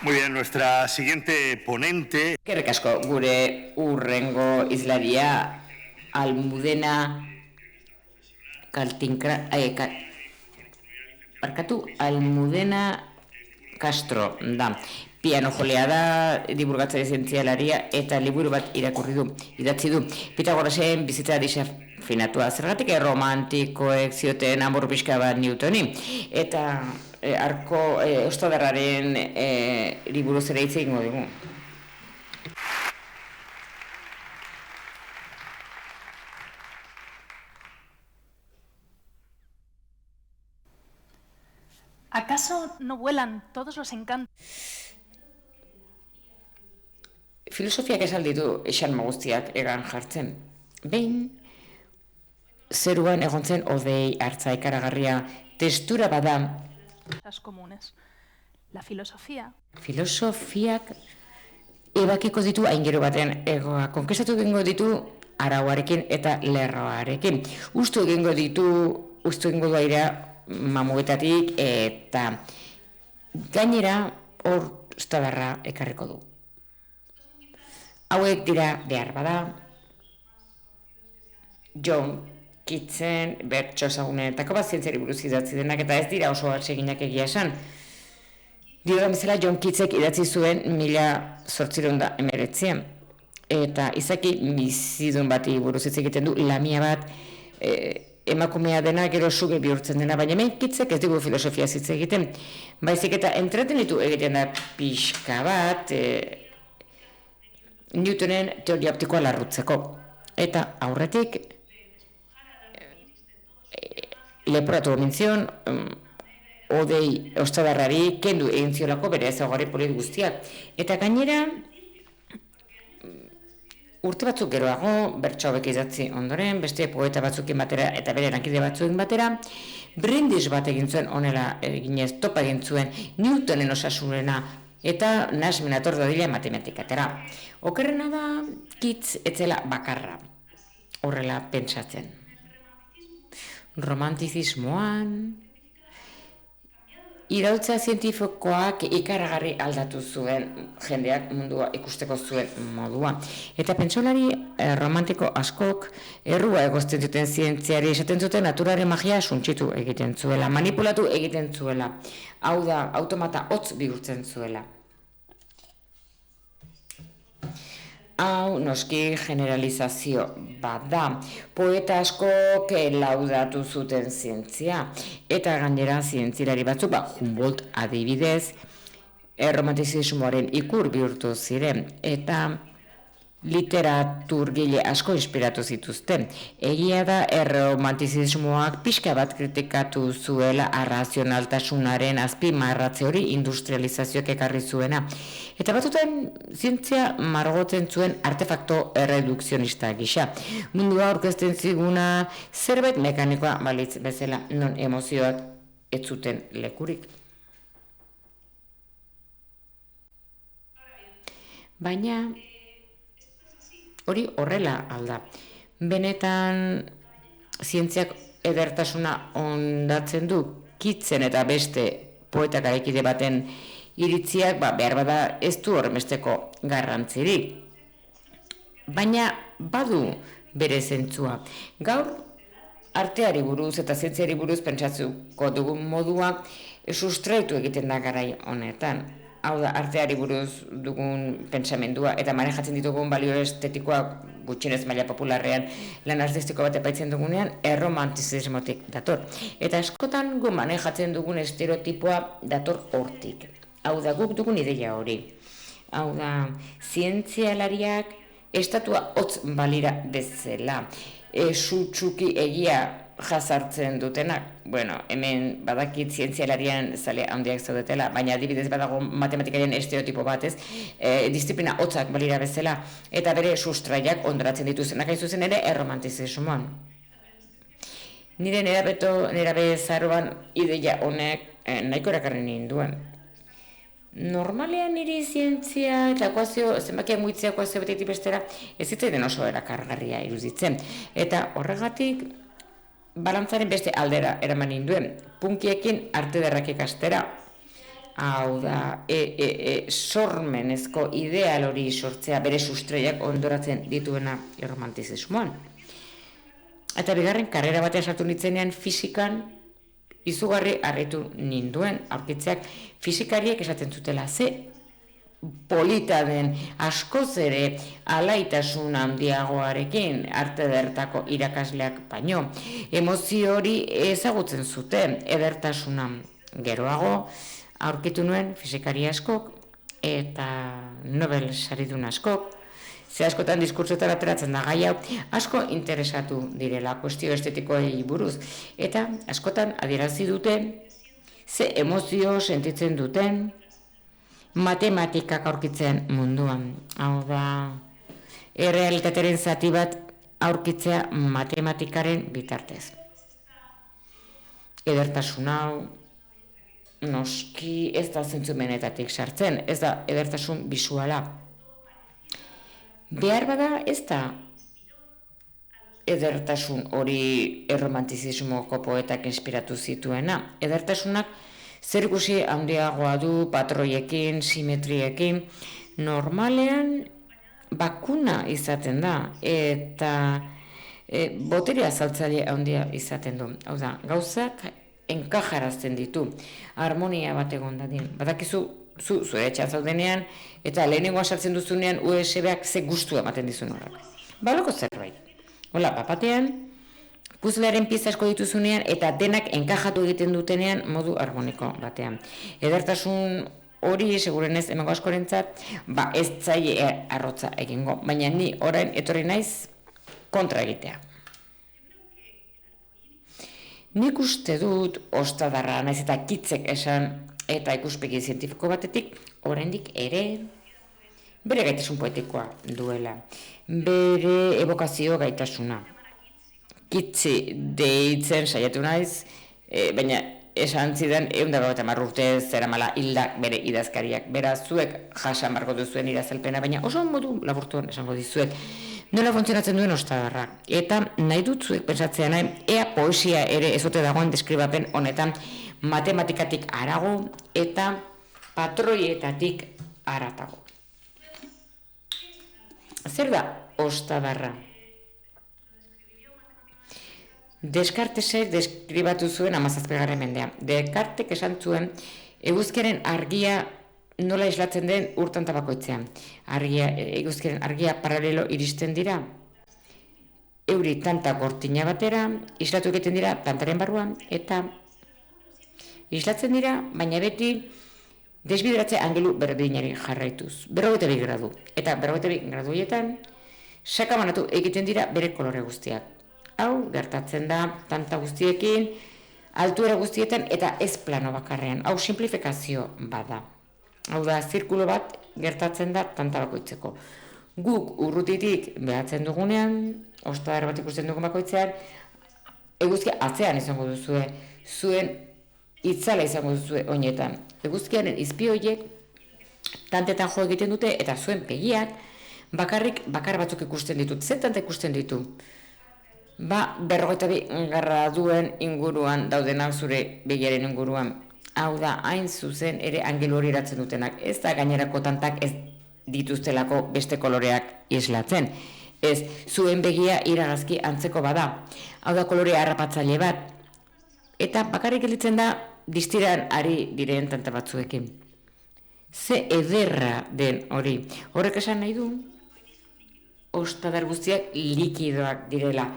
Muy bien, nuestra siguiente ponente. Eskerrik asko, gure urrengo izlaria Almudena Almudena Castro da. Piano jolea da, divulgatzaile zientzialaria eta liburu bat idatzi du. Pitagorasen bizitza disafinatua. Zergatik romantikoek zioten amor pixka bat Newtoni. Eta ostadarraren liburu zera hitz egingo dugu. ¿Acaso no vuelan todos los encantos? Filosofiak esan ditu esan guztiak egan jartzen. Behin, zeruan egon zen odei hartza ikaragarria testura bada. Las comunes. La filosofía. Filosofiak ebakiko ditu aingero baten egoa. Konkestatu egingo ditu arauarekin eta lerroarekin. Ustu egingo du airea mamuetatik eta gainera hor estadarra ekarriko du. Hauek dira behar bada John Keatsen bertso ezagunetako bat zientziari buruz idatzi denak eta ez dira oso atseginak egia esan. Diodan bezala John Keatsek idatzi zuen 1819 eta izaki bizidun bati buruz hitz egiten du lamia bat emakumea dena gero suge bihurtzen dena, baina hemen Keatsek ez digu filosofia hitz egiten. Baizik eta entretenitu egiten da pixka bat Newtonen teoria optikoa larrutzeko. Eta aurretik leporatu gomintzion odei ostadarrari kendu egin ziolako bere ezaugarri polit guztiak. Eta gainera urte batzuk geroago, bertso hauek idatzi ondoren, beste poeta batzukin batera eta bere lankide batzuekin batera, brindis bat egin zuen honela eginez, topa egin zuen Newtonen osasunena eta nasmen ator dadila matematikatera. Okerrena da, Keats etzela bakarra, horrela pentsatzen. Romantizismoan, iraultza zientifikoak ikaragarri aldatu zuen jendeak mundua ikusteko zuen modua. Eta pentsolari romantiko askok errua egozten zuten zientziari esaten zuten naturaren magia suntsitu egiten zuela, manipulatu egiten zuela. Hau da, automata hotz bihurtzen zuela. Hau noski generalizazio bat da. Poeta askok laudatu zuten zientzia. Eta gainera zientzilari batzuk, Humboldt adibidez, romantizismoaren ikur bihurtu ziren. Eta literaturgile asko inspiratu zituzten. Egia da romantizismoak pixka bat kritikatu zuela arrazionaltasunaren azpimarratze hori industrializazioak ekarri zuena. Eta batzutan zientzia margotzen zuen artefakto erredukzionista gisa. Mundua aurkezten ziguna zerbait mekanikoa balitz bezala non emozioak ez zuten lekurik. Baina hori horrela alda. Benetan zientziak edertasuna ondatzen du Keatsen eta beste poeta garaikide baten iritziak behar bada ez du horremesteko garrantzirik. Baina badu bere zentzua. Gaur arteari buruz eta zientziari buruz pentsatzuko dugun modua sustraitu egiten da garai honetan. Hau da, arteari buruz dugun pentsamendua eta manejatzen ditugun balio estetikoak gutxienez maila popularrean lan artistiko bat epaitzen dugunean erromantizismotik dator. Eta askotan gu manejatzen dugun estereotipoa dator hortik. Hau da, guk dugun ideia hori. Hau da, zientzialariak estatua hotz balira bezala. Sutsuki egia jazartzen dutenak. Bueno, hemen badakit zientzialarian zale handiak zaudetela, baina adibidez badago matematikaren estereotipo batez, disiplina hotzak balira bezala, eta bere sustraiak ondoratzen dituzenak hain zuzen ere erromantizismoan. Nire nerabe zaroan ideia honek nahiko erakarri ninduen. Normalean niri zientzia eta zenbakiak muitzea ekuazio betetik bestera ez zitzaiden oso erakargarria iruditzen. Eta horregatik balantzaren beste aldera eraman ninduen, punkiekin arte derrak ikastera. hau da, sormenezko ideal hori sortzea bere sustreiak ondoratzen dituena erromantizismoan. Eta bigarren, karrera batean sartu nintzenean fizikan izugarri harritu ninduen, aurkitzeak fizikariek esaten zutela, ze polita den askoz ere alaitasun handiagoarekin arte edertako irakasleak baino. Emozio hori ezagutzen zuten edertasuna. Geroago aurkitu nuen fizikari askok eta Nobel saridun askok, ze askotan diskurtsoetan ateratzen da gai hau, asko interesatu direla kuestio estetikoei buruz, eta askotan adierazi dute ze emozio sentitzen duten matematikak aurkitzen munduan. Hau da, errealitatearen zati bat aurkitzea matematikaren bitartez. Edertasun hau, noski ez da zentzumenetatik sartzen, ez da edertasun bisuala. Behar bada ez da edertasun hori erromantizismoko poetak inspiratu zituena. Edertasunak zerikusi handiagoa du patroiekin, simetriekin, normalean bakuna izaten da eta boterea azaltzaile handia izaten du. Hau da, gauzak enkajarazten ditu, harmonia bat egon dadin. Badakizu, zure etxean zaudenean, eta lehenengoa sartzen duzunean USB-ak ze gustu ematen dizun horrak. Baloko zerbait. Hola, bapatean, puzlearen pieza asko dituzunean, eta denak enkajatu egiten dutenean modu harmoniko batean. Edertasun hori, segurenez, emango askorentzat, ez zaie arrotza egingo, baina ni orain etorri naiz kontra egitea. Nik uste dut ostadarra naiz eta kitzek esan eta ikuspegi zientifiko batetik oraindik ere bere gaitasun poetikoa duela, bere evokazio gaitasuna. Kitzi deitzen saiatu naiz, baina esan zidan 150 urte zeramala hildak bere idazkariak. Beraz, zuek jasan barko duzuen irazalpena, baina oso modu laburtuan esango dizuet nola funtzionatzen duen ostadarra. Eta nahi dut zuek pentsatzea nahi, ea poesia ere ezote dagoen deskribapen honetan matematikatik harago eta patroietatik haratago. Zer da ostadarra? Descartesek deskribatu zuen 17. mendean. Descartek esan zuen eguzkiaren argia nola islatzen den urtanta bakoitzean. Eguzkiaren argia paralelo iristen dira. Euri tanta gortina batera, islatu egiten dira tantaren barruan, eta islatzen dira, baina beti desbideratze angelu berdinari jarraituz. 42 gradu. Eta 42 graduetan sakabanatu egiten dira bere kolore guztiak. Hau gertatzen da tanta guztiekin, altuera guztietan eta ez plano bakarrean. Hau simplifikazio bada. Hau da, zirkulo bat gertatzen da tanta bakoitzeko. Guk urrutitik behatzen dugunean, ostadar bat ikusten dugun bakoitzean, eguzkia atzean izango duzue, zuen itzala izango duzue oinetan. Eguzkiaren izpi horiek tantetan jo egiten dute eta zuen begiak bakar batzuk ikusten ditut. Zer tanta ikusten ditu? 42 graduen inguruan daudenak zure begiaren inguruan. Hau da, hain zuzen ere angelu hori eratzen dutenak. Ez da gainerako tantak ez dituztelako beste koloreak islatzen. Ez, zuen begia iragazki antzeko bada. Hau da, kolore harrapatzaile bat. Eta bakarrik gelditzen da distiran ari diren tanta batzuekin. Ze ederra den hori. Horrek esan nahi du, ostadar guztiak likidoak direla.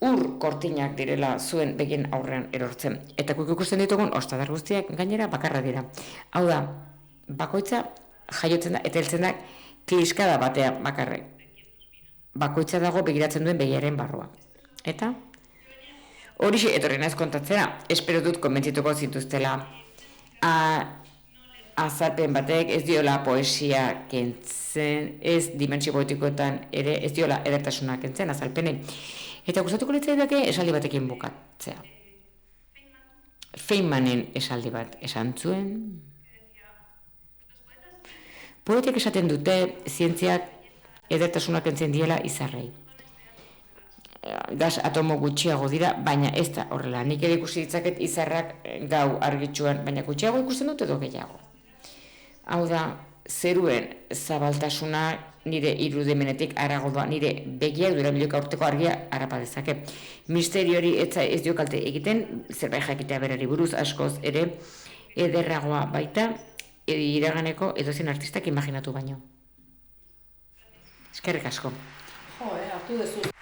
Ur kortinak direla zuen begien aurrean erortzen. Eta guk ikusten ditugun ostadar guztiak gainera bakarra dira. Hau da, bakoitza jaiotzen da eta heltzen da kliskada batean bakarrek. Bakoitza dago begiratzen duen begiaren barrua. Eta horixe etorri naiz kontatzera, espero dut konbentzituko zintuztela. Azalpen batek ez diola poesia kentzen, ez dimentsio poetikoetan ere ez diola edertasuna kentzen azalpenei. Eta gustatuko litzaidake esaldi batekin bukatzea. Feynmanen esaldi bat esan zuen. Poetek esaten dute zientziak edertasunak kentzen diela izarrei. gas atomo gutxiago dira, baina ez da horrela. Nik ere ikusi ditzaket izarrak gau argitsuan, baina gutxiago ikusten dut edo gehiago. Hau da, zeruen zabaltasuna nire irudimenetik harago doa, nire begiak milioika urteko argia harrapa dezake. Misterio hori ez dio kalte egiten, zerbait jakitea berari buruz askoz ere ederragoa baita, iraganeko edozein artistak imaginatu baino. Eskerrik asko. Jo, hartu dezu